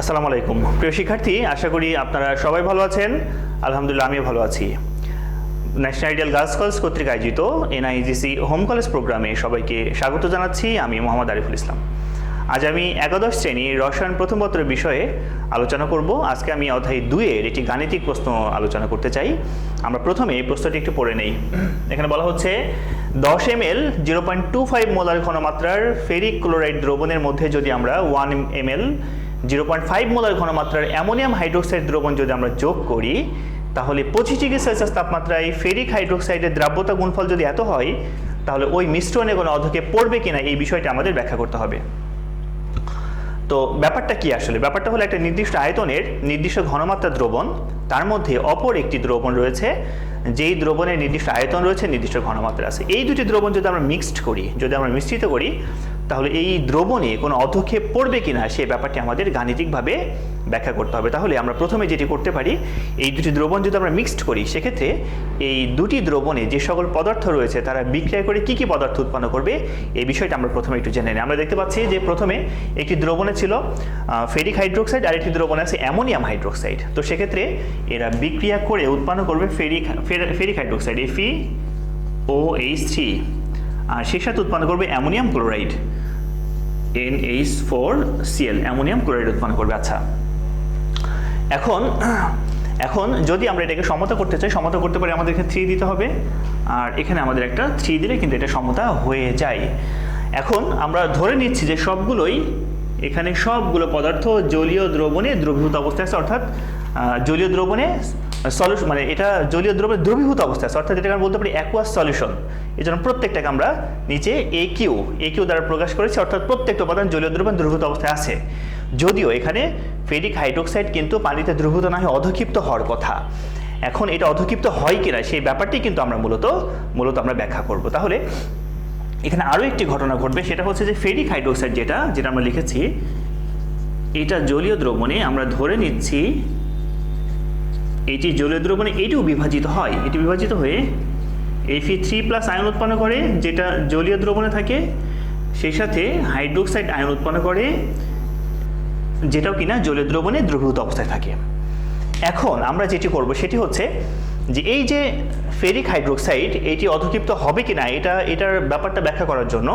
আসসালামু আলাইকুম প্রিয় শিক্ষার্থী, আশা করি আপনারা সবাই ভালো আছেন। আলহামদুলিল্লাহ আমিও ভালো আছি। ন্যাশনাল আইডিয়াল গার্লস কলেজ কর্তৃক আয়োজিত এনআইজিসি হোম কলেজ প্রোগ্রামে সবাইকে স্বাগত জানাচ্ছি। আমি মোহাম্মদ আরিফুল ইসলাম। আজ আমি একাদশ শ্রেণীর রসায়ন প্রথম পত্রের বিষয়ে আলোচনা করব। আজকে আমি অধ্যায় 2-এর একটি গাণিতিক প্রশ্ন আলোচনা করতে চাই। আমরা প্রথমে এই প্রশ্নটি একটু পড়ে নেই। এখানে বলা হচ্ছে 10 ml 0.25 মোলার ঘনমাত্রার ফেরিক ক্লোরাইড দ্রবণের মধ্যে যদি আমরা 1 ml 0.5 মোলার ঘনমাত্রার অ্যামোনিয়াম হাইড্রোক্সাইড দ্রবণ যদি আমরা যোগ করি, তাহলে 25 ডিগ্রি সেলসিয়াস তাপমাত্রায় ফেরিক হাইড্রোক্সাইডের দ্রাব্যতা গুণফল যদি এত হয়, তাহলে ওই মিশ্রণে কোনো অধক্ষেপ পড়বে কিনা এই বিষয়টা আমাদের ব্যাখ্যা করতে হবে। তো ব্যাপারটা কি আসলে? ব্যাপারটা হলো একটা নির্দিষ্ট আয়তনের নির্দিষ্ট ঘনমাত্রা দ্রবণ, তার মধ্যে অপর একটি দ্রবণ রয়েছে যেই দ্রবণের নির্দিষ্ট আয়তন রয়েছে, নির্দিষ্ট ঘনমাত্রা আছে। এই দুটি দ্রবণ যদি আমরা মিক্সড করি, যদি আমরা মিশ্রিত করি, তাহলে এই দ্রবণে কোনো অধক্ষেপ পড়বে কিনা সেই ব্যাপারটি আমাদের গাণিতিকভাবে ব্যাখ্যা করতে হবে। তাহলে আমরা প্রথমে যেটি করতে পারি, এই দুটি দ্রবণ যদি আমরা মিক্সড করি, সেক্ষেত্রে এই দুটি দ্রবণে যে সকল পদার্থ রয়েছে তারা বিক্রিয়া করে কি কি পদার্থ উৎপন্ন করবে এই বিষয়টা আমরা প্রথমে একটু জেনে নিই। আমরা দেখতে পাচ্ছি যে প্রথমে একটি দ্রবণে ছিল ফেরিক হাইড্রোক্সাইড আর একটি দ্রবণে আছে অ্যামোনিয়াম হাইড্রোক্সাইড। তো সেক্ষেত্রে এরা বিক্রিয়া করে উৎপন্ন করবে ফেরিক হাইড্রোক্সাইড FeOH3, আর সেই সাথে উৎপন্ন করবে ammonium chloride NH4Cl, ammonium chloride উৎপন্ন করবে। আচ্ছা, এখন যদি আমরা এটাকে সমতা করতে চাই, সমতা করতে পারি আমাদের এখানে 3 দিতে হবে, আর এখানে আমাদের একটা 3 দিলে কিন্তু এটা সমতা হয়ে যায়। এখন আমরা ধরে নিচ্ছি যে এখানে সবগুলো পদার্থ জলীয় দ্রবণে দ্রবীভূত অবস্থায় আছে, অর্থাৎ জলীয় দ্রবণে সলিউশন, মানে এটা জলীয় দ্রবণে দ্রবীভূত অবস্থায় আছে, অর্থাৎ এটাকে আমরা বলতে পারি অ্যাকুয়াস সলিউশন। এই জন্য প্রত্যেকটাকে আমরা নিচে AQ দ্বারা প্রকাশ করেছি, অর্থাৎ প্রত্যেকটা উপাদান জলীয় দ্রবণে দ্রবীভূত অবস্থায় আছে। যদিও এখানে ফেরিক হাইড্রোক্সাইড কিন্তু পানিতে দ্রবীভূত না হয়ে অধক্ষিপ্ত হওয়ার কথা। এখন এটা অধক্ষিপ্ত হয় কিনা সেই ব্যাপারটি কিন্তু আমরা মূলত আমরা ব্যাখ্যা করব। তাহলে এখানে আরও একটি ঘটনা ঘটবে, সেটা হচ্ছে যে ফেরিক হাইড্রোক্সাইড যেটা আমরা লিখেছি, এটা জলীয় দ্রবণে আমরা ধরে নিচ্ছি এটি জলীয় দ্রবণে এটিও বিভাজিত হয়। এটি বিভাজিত হয়ে Fe3+ আয়ন উৎপন্ন করে, যেটা জলীয় দ্রবণে থাকে, সেই সাথে হাইড্রোক্সাইড আয়ন উৎপন্ন করে, যেটাও কিনা জলীয় দ্রবণে দ্রবীভূত অবস্থায় থাকে। এখন আমরা যেটি করব সেটি হচ্ছে যে এই যে ফেরিক হাইড্রোক্সাইড এটি অধক্ষিপ্ত হবে কিনা এটার ব্যাপারটা ব্যাখ্যা করার জন্য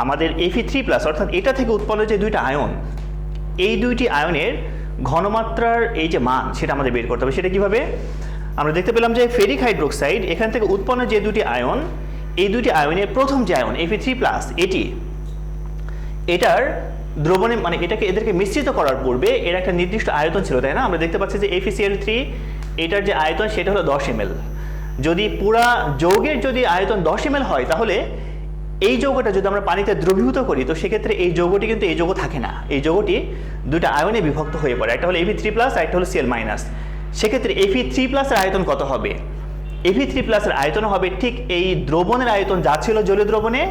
আমাদের Fe3+, অর্থাৎ এটা থেকে উৎপন্ন যে দুইটা আয়ন, এই দুইটি আয়নের ঘনমাত্রার এই যে মান সেটা আমাদের বের করতে হবে। সেটা কিভাবে? আমরা দেখতে পেলাম যে ফেরিক হাইড্রোক্সাইড এখান থেকে উৎপন্ন যে দুটি আয়ন, এই দুটি আয়নের প্রথম যে আয়ন Fe3+, এটার দ্রবণে, মানে এদেরকে মিশ্রিত করার পূর্বে এর একটা নির্দিষ্ট আয়তন ছিল, তাই না? আমরা দেখতে পাচ্ছি যে FeCl3 এটার যে আয়তন সেটা হলো 10 ml। যদি পুরা যৌগের যদি আয়তন 10 ml হয়, তাহলে এই যৌগটা যদি আমরা পানিতে দ্রবীভূত করি, তো সেক্ষেত্রে এই যৌগটি কিন্তু এই যৌগ থাকে না, এই যৌগটি দুটা আয়নে বিভক্ত হয়ে পড়ে, একটা হলো Fe3+ আর একটা হলো Cl-। সেক্ষেত্রে Fe3+ এর আয়তন কত হবে? Fe3+ এর আয়তন হবে ঠিক এই দ্রবণের আয়তন যা ছিল জলীয় দ্রবণে,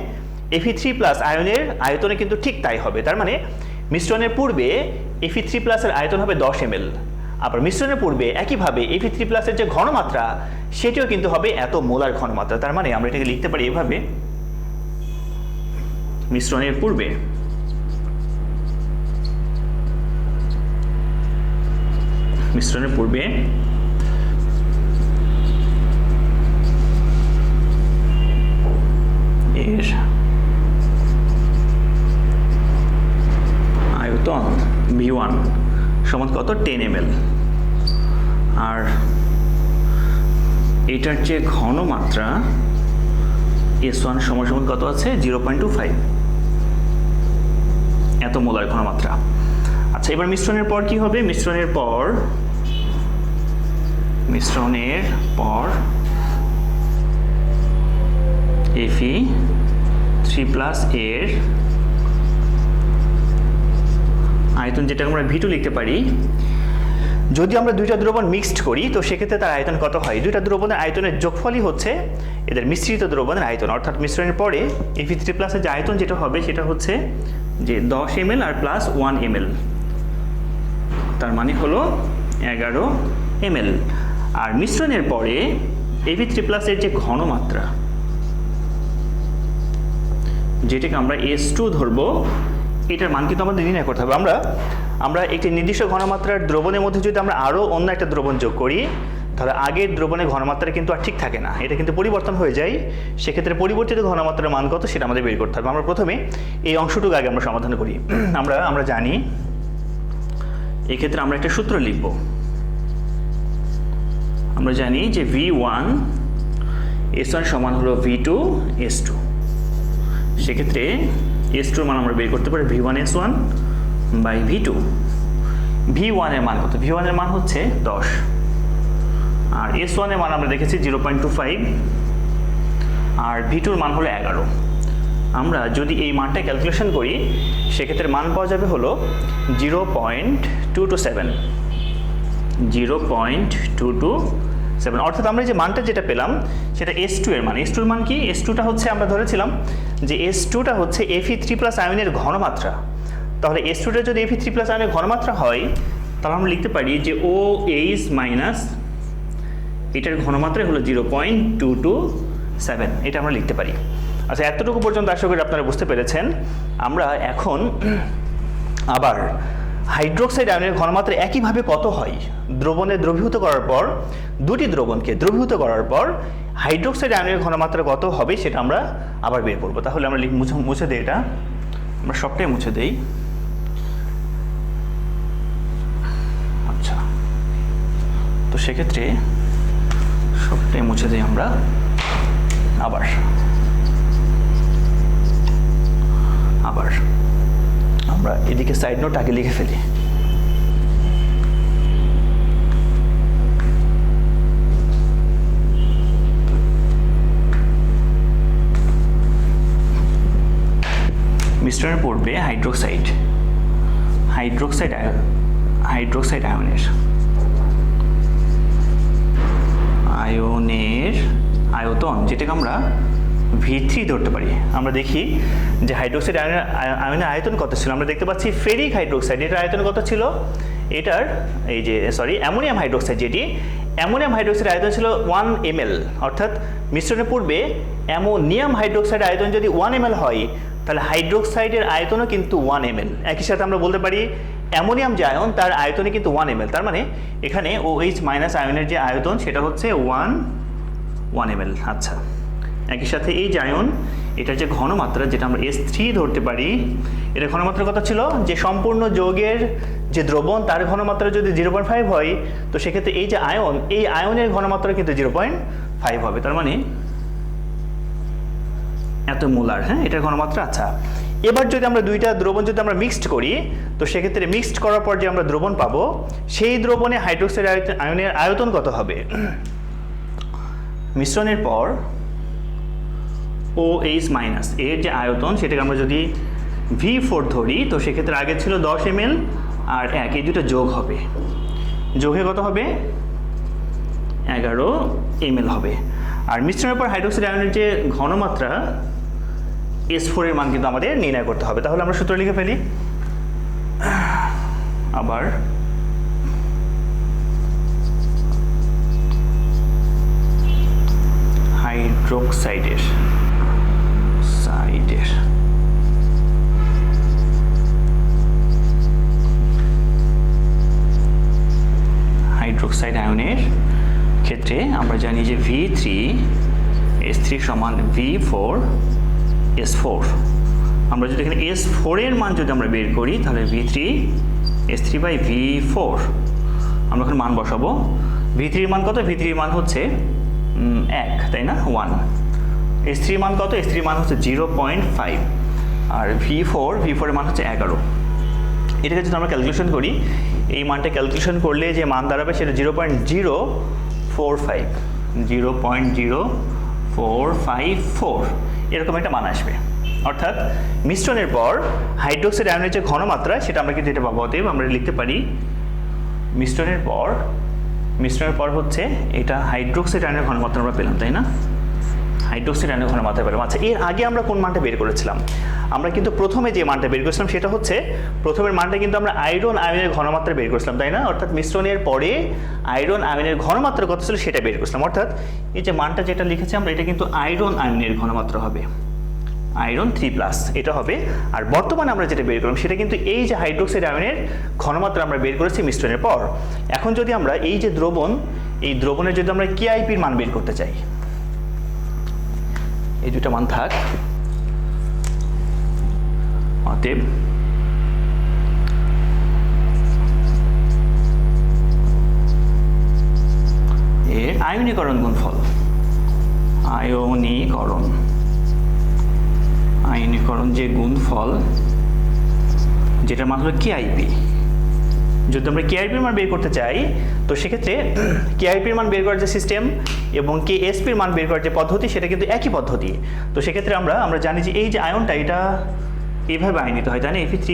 Fe3+ আয়নের আয়তনে কিন্তু ঠিক তাই হবে। তার মানে মিশ্রণের পূর্বে Fe3+ এর আয়তন হবে 10 ml, আবার মিশ্রণের পূর্বে একইভাবে Fe3+ এর যে ঘনমাত্রা সেটিও কিন্তু হবে এত মোলার ঘনমাত্রা। তার মানে আমরা এটাকে লিখতে পারি এভাবে, মিশ্রণের পূর্বে এর আয়তন V1 সমান কত? 10 ml, আর এটার যে ঘনমাত্রা S1 সমান কত আছে? 0.25, এত মোলার ঘনমাত্রা। আচ্ছা, এবার মিশ্রণের পর কি হবে? মিশ্রণের পর Fe3+ এর আয়তন, যেটা আমরা V2 লিখতে পারি, যদি আমরা দুইটা দ্রবণ মিক্সড করি তো সেক্ষেত্রে তার আয়তন কত হয়? দুইটা দ্রবণের আয়তনের যোগফলই হচ্ছে এদের মিশ্রিত দ্রবণের আয়তন, অর্থাৎ মিশ্রণের পরে Fe3+ এর যে আয়তন যেটা হবে সেটা হচ্ছে যে 10 ml আর প্লাস 1 ml, তার মানে হলো 11 ml। আর মিশ্রণের পরে Fe3+ এর যে ঘনমাত্রা, যেটাকে আমরা S2 ধরবো, এটার মান কিন্তু আমাদের নির্ণয় করতে হবে। আমরা একটি নির্দিষ্ট ঘনমাত্রার দ্রবণের মধ্যে যদি আমরা আরও অন্য একটা দ্রবণ যোগ করি, তাহলে আগের দ্রবণের ঘনমাত্রা কিন্তু আর ঠিক থাকে না, এটা কিন্তু পরিবর্তন হয়ে যায়। সেক্ষেত্রে পরিবর্তিত ঘনমাত্রার মান কত সেটা আমাদের বের করতে হবে। আমরা প্রথমে এই অংশটুকু আগে আমরা সমাধান করি। আমরা জানি, এক্ষেত্রে আমরা একটা সূত্র লিখব। আমরা জানি যে V1 S1 সমান হলো V2 S2। সেক্ষেত্রে S2 এর মান আমরা বের করতে পারি V1 S1 by V2। V1 এর মান কত? V1 এর মান হচ্ছে 10, আর S1 এর মান আমরা দেখেছি 0.25, আর V2 এর মান হলো 11। আমরা যদি এই মানটা ক্যালকুলেশন করি, সেক্ষেত্রে মান পাওয়া যাবে হলো 0.227। 0.227, অর্থাৎ আমরা যে মানটা যেটা পেলাম সেটা S2 এর মান। S2 এর মান কি? S2টা হচ্ছে, আমরা ধরেছিলাম যে S2টা হচ্ছে Fe3+ আয়নের ঘনমাত্রা। তাহলে S2টা যদি Fe3+ আয়নের ঘনমাত্রা হয়, তাহলে আমরা লিখতে পারি যে OH- এটার ঘনমাত্রা হলো 0.227, এটা আমরা লিখতে পারি। আচ্ছা, এতটুকু পর্যন্ত আশা করি আপনারা বুঝতে পেরেছেন। আমরা এখন আবার হাইড্রোক্সাইড আয়নের ঘনমাত্রা একইভাবে কত হয় দ্রবণে দ্রবীভূত করার পর, দুটি দ্রবণকে দ্রবীভূত করার পর হাইড্রোক্সাইড আয়নের ঘনমাত্রা কত হবে সেটা আমরা আবার বের করব। তাহলে আমরা মুছে দিই, এটা আমরা সবটাই মুছে দিই। আচ্ছা, তো সেক্ষেত্রে সবটাই মুছে দিই আমরা। আবার আমরা এদিকে সাইড নোট আগে লিখে ফেলি। মিশ্রণে পড়বে হাইড্রোক্সাইড আয়নের আয়তন, যেটাকে আমরা V3 ধরতে পারি। আমরা দেখি যে হাইড্রোক্সাইড আয়নের আয়তন কত ছিল। আমরা দেখতে পাচ্ছি ফেরিক হাইড্রোক্সাইড, এটার আয়তন কত ছিল? এটার অ্যামোনিয়াম হাইড্রোক্সাইড, অ্যামোনিয়াম হাইড্রোক্সাইড আয়তন ছিল 1 ml। অর্থাৎ মিশ্রণে পূর্বে অ্যামোনিয়াম হাইড্রোক্সাইড আয়তন যদি 1 ml হয়, তাহলে হাইড্রোক্সাইডের আয়তনও কিন্তু 1 ml। একই সাথে আমরা বলতে পারি অ্যামোনিয়াম যে আয়ন, তার আয়তনে কিন্তু 1 ml। তার মানে এখানে OH- আয়নের যে আয়তন সেটা হচ্ছে 1 ml। আচ্ছা, একই সাথে এই যে আয়ন, এটার যে ঘনমাত্রা, যেটা আমরা S3 ধরতে পারি, এটার ঘনমাত্রা কত ছিল? যে সম্পূর্ণ যৌগের যে দ্রবণ তার ঘনমাত্রা যদি 0.5 হয়, তো সেক্ষেত্রে এই যে আয়ন, এই আয়নের ঘনমাত্রা কিন্তু 0.5 হবে। তার মানে এত মোলার, হ্যাঁ, এটার ঘনমাত্রা। আচ্ছা, এবার যদি আমরা দুইটা দ্রবণ যদি আমরা মিক্সড করি, তো সেক্ষেত্রে মিক্সড করার পর যে আমরা দ্রবণ পাবো, সেই দ্রবণে হাইড্রোক্সাইড আয়নের আয়তন কত হবে? মিশ্রণের পর OH- এর যে আয়তন, সেটাকে আমরা যদি V4 ধরি, তো সেক্ষেত্রে আগে ছিল 10 ml আর 1, এই দুটো যোগ হবে, যোগে কত হবে? 11 ml হবে। আর মিশ্রণের পর হাইড্রোক্সাইড আয়নের যে ঘনমাত্রা S4 এর মান কিন্তু আমাদের নির্ণয় করতে হবে। তাহলে আমরা সূত্র লিখে ফেলি। আবার হাইড্রোক্সাইডের হাইড্রোক্সাইড আয়নের ক্ষেত্রে আমরা জানি যে V3S3 সমান V4 S4। আমরা যদি এখানে S4 এর মান যদি আমরা বের করি, তাহলে V3S3 বাই V4 আমরা এখন মান বসাবো। V3 এর মান কত? V3 এর মান হচ্ছে 1, তাই না? 1। S3 এর মান কত? S3 এর মান হচ্ছে 0.5, আর V4 এর মান হচ্ছে 11। এটাকে যদি আমরা ক্যালকুলেশন করি, এই মানটা ক্যালকুলেশন করলে যে মান দাঁড়াবে সেটা 0.0454 এরকম একটা মান আসবে। অর্থাৎ মিশ্রণের পর হাইড্রোক্সাইড আয়নের যে ঘনমাত্রা, সেটা আমরা কিন্তু এটা পাবো। অতএব আমরা লিখতে পারি মিশ্রণের পর হচ্ছে এটা হাইড্রোক্সাইড আয়নের ঘনমাত্রা আমরা পেলাম, তাই না? হাইড্রোক্সাইড আয়নের ঘনমাত্রা পেলাম। আচ্ছা, এর আগে আমরা কোন মানটা বের করেছিলাম? আমরা কিন্তু প্রথমে যে মানটা বের করেছিলাম সেটা হচ্ছে, প্রথমের মানটা কিন্তু আমরা আয়রন আয়নের ঘনমাত্রা বের করেছিলাম, তাই না? অর্থাৎ মিশ্রণের পরে আয়রন আয়নের ঘনমাত্রা কত ছিল সেটা বের করেছিলাম। অর্থাৎ এই যে মানটা যেটা লিখেছি আমরা, এটা কিন্তু আয়রন আয়নের ঘনমাত্রা হবে। আয়রন 3+, এটা হবে। আর বর্তমানে আমরা যেটা বের করলাম সেটা কিন্তু এই যে হাইড্রোক্সাইড আয়নের ঘনমাত্রা আমরা বের করেছি মিশ্রণের পর। এখন যদি আমরা এই যে দ্রবণ, এই দ্রবণের যদি আমরা কেআইপির মান বের করতে চাই, এই দুটো মান থাক, অতএব এর আয়নীকরণ গুণফল, আয়নীকরণ যে গুণফল, যেটার মান হলো কেআইপি। যদি আমরা কেআইপির মান বের করতে চাই তো সেক্ষেত্রে কেআইপির মান বের করার যে সিস্টেম এবং কেএসপির মান বের করার যে পদ্ধতি সেটা কিন্তু একই পদ্ধতি। তো সেক্ষেত্রে আমরা জানি যে এই যে আয়নটা এটা এইভাবে আয়নিত হয়, তাই না? Fe3+,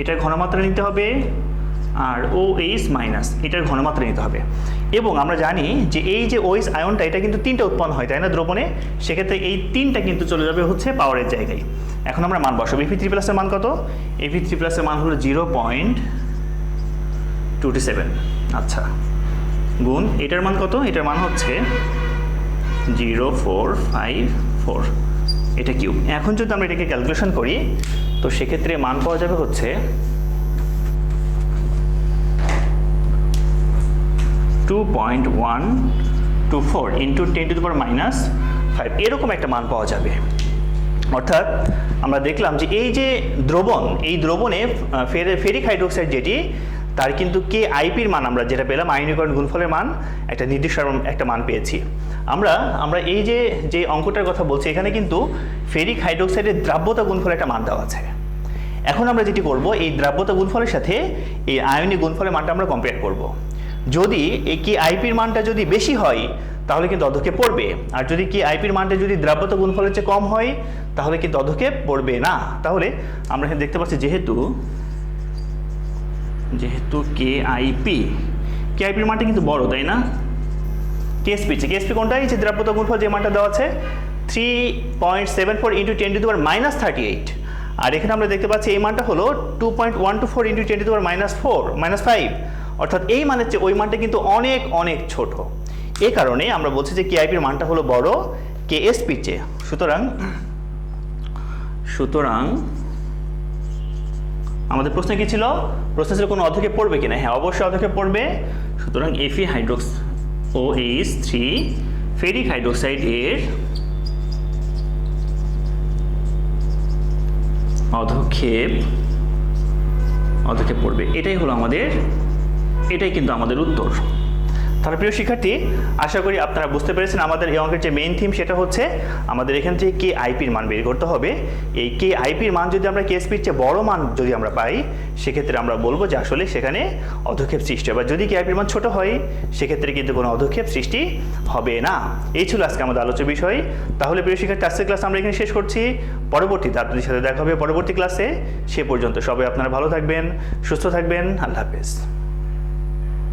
এটার ঘনমাত্রা নিতে হবে, আর OH- এটার ঘনমাত্রা নিতে হবে। এবং আমরা জানি যে এই যে OH আয়নটা এটা কিন্তু 3টা উৎপন্ন হয়, তাই না, দ্রবণে। সেক্ষেত্রে এই 3টা কিন্তু চলে যাবে হচ্ছে পাওয়ারের জায়গায়। এখন আমরা মান বসাবো। Fe3+ এর মান কত? Fe3+ এর মান হলো 0.27। আচ্ছা, গুণ এটার মান কত? এটার মান হচ্ছে 0.454, এটা কিউব। এখন যদি আমরা এটাকে ক্যালকুলেশন করি তো সেক্ষেত্রে মান পাওয়া যাবে হচ্ছে 2.124 ইন্টু 10⁻⁵ এরকম একটা মান পাওয়া যাবে। অর্থাৎ আমরা দেখলাম যে এই যে দ্রবণ, এই দ্রবণে ফেরিক হাইড্রোক্সাইড যেটি, তার কিন্তু কেআইপির মান আমরা যেটা পেলাম, আয়নীকরণ গুণফলের মান, একটা নির্দিষ্ট একটা মান পেয়েছি। আমরা এই যে অঙ্কটার কথা বলছি এখানে কিন্তু ফেরিক হাইড্রোক্সাইডের দ্রাব্যতা গুণফলের একটা মান দেওয়া আছে। এখন আমরা যেটি করব, এই দ্রাব্যতা গুণফলের সাথে এই আয়নিক গুণফলের মানটা আমরা কম্পেয়ার করব। যদি এই কেআইপির মানটা যদি বেশি হয় তাহলে কিন্তু অধক্ষেপ পড়বে, আর যদি কেআইপির মানটা যদি দ্রাব্যতা গুণফলের চেয়ে কম হয় তাহলে কিন্তু অধক্ষেপ পড়বে না। তাহলে আমরা এখানে দেখতে পাচ্ছি যেহেতু কেআইপির মানটা কিন্তু বড়, তাই না? কেএসপি কোনটা? এই যে দ্রাব্যতা গুণফল যে মানটা দেওয়া আছে 3.74 ইন্টু 10⁻38, আর এখানে আমরা দেখতে পাচ্ছি এই মানটা হলো 2.124 ইন্টু 10⁻⁵, অর্থাৎ এই মানের চেয়ে ওই মানটা কিন্তু অনেক অনেক ছোট। এই কারণে আমরা বলছি যে কেআইপির মানটা হলো বড় কেএসপির চেয়ে। সুতরাং আমাদের প্রশ্ন কি ছিল? প্রশ্ন ছিল কোনো অধক্ষেপ পড়বে কিনা। হ্যাঁ, অবশ্যই অধক্ষেপ পড়বে। সুতরাং FeOH3 ফেরিক হাইড্রোক্সাইড এর অধক্ষেপ পড়বে। এটাই কিন্তু আমাদের উত্তর। তাহলে প্রিয় শিক্ষার্থী, আশা করি আপনারা বুঝতে পেরেছেন আমাদের এই অঙ্কের যে মেইন থিম সেটা হচ্ছে আমাদের এখান থেকে কেআইপির মান বের করতে হবে। এই কেআইপির মান যদি আমরা কেএসপির চেয়ে বড় মান যদি আমরা পাই সেক্ষেত্রে আমরা বলবো যে আসলে সেখানে অধক্ষেপ সৃষ্টি হবে। যদি কেআইপির মান ছোট হয় সেক্ষেত্রে কিন্তু কোনো অধক্ষেপ সৃষ্টি হবে না। এই ছিল আজকে আমাদের আলোচ্য বিষয়। তাহলে প্রিয় শিক্ষার্থী, আজকের ক্লাস আমরা এখানে শেষ করছি। পরবর্তীতে আপনাদের সাথে দেখা হবে পরবর্তী ক্লাসে। সে পর্যন্ত সবাই আপনারা ভালো থাকবেন, সুস্থ থাকবেন। আল্লাহ হাফেজ।